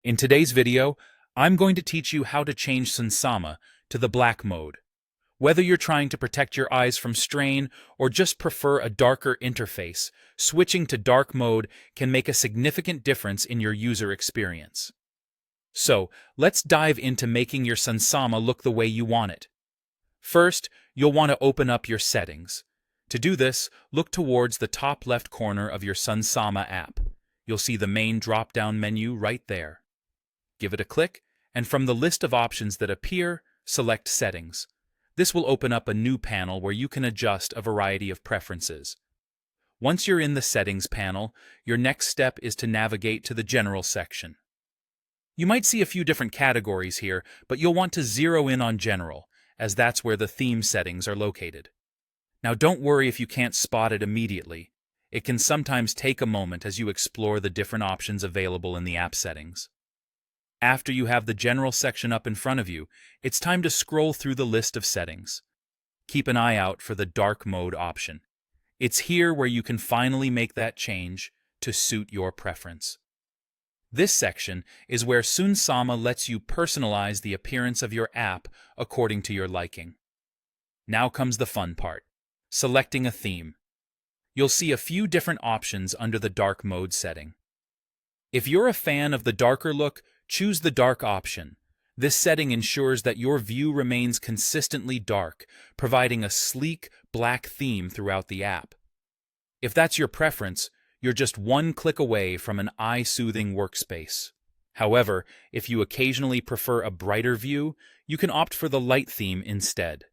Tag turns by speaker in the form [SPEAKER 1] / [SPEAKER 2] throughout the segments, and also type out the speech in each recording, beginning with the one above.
[SPEAKER 1] In today's video, I'm going to teach you how to change Sunsama to the black mode. Whether you're trying to protect your eyes from strain or just prefer a darker interface, switching to dark mode can make a significant difference in your user experience. So, let's dive into making your Sunsama look the way you want it. First, you'll want to open up your settings. To do this, look towards the top left corner of your Sunsama app. You'll see the main drop-down menu right there. Give it a click, and from the list of options that appear, select Settings. This will open up a new panel where you can adjust a variety of preferences. Once you're in the Settings panel, your next step is to navigate to the General section. You might see a few different categories here, but you'll want to zero in on General, as that's where the theme settings are located. Now don't worry if you can't spot it immediately. It can sometimes take a moment as you explore the different options available in the app settings. After you have the General section up in front of you, it's time to scroll through the list of settings. Keep an eye out for the dark mode option. It's here where you can finally make that change to suit your preference. This section is where Sunsama lets you personalize the appearance of your app according to your liking. Now comes the fun part, selecting a theme. You'll see a few different options under the dark mode setting. If you're a fan of the darker look, choose the dark option. This setting ensures that your view remains consistently dark, providing a sleek, black theme throughout the app. If that's your preference, you're just one click away from an eye-soothing workspace. However, if you occasionally prefer a brighter view, you can opt for the light theme instead.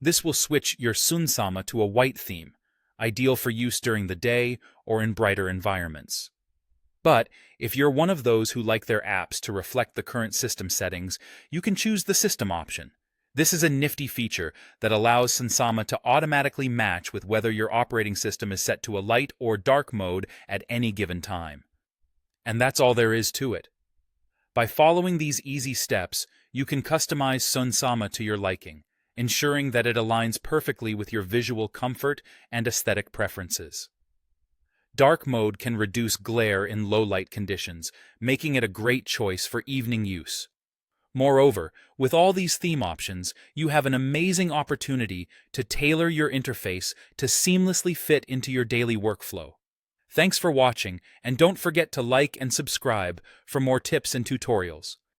[SPEAKER 1] This will switch your Sunsama to a white theme, ideal for use during the day or in brighter environments. But if you're one of those who like their apps to reflect the current system settings, you can choose the system option. This is a nifty feature that allows Sunsama to automatically match with whether your operating system is set to a light or dark mode at any given time. And that's all there is to it. By following these easy steps, you can customize Sunsama to your liking, ensuring that it aligns perfectly with your visual comfort and aesthetic preferences. Dark mode can reduce glare in low-light conditions, making it a great choice for evening use. Moreover, with all these theme options, you have an amazing opportunity to tailor your interface to seamlessly fit into your daily workflow. Thanks for watching, and don't forget to like and subscribe for more tips and tutorials.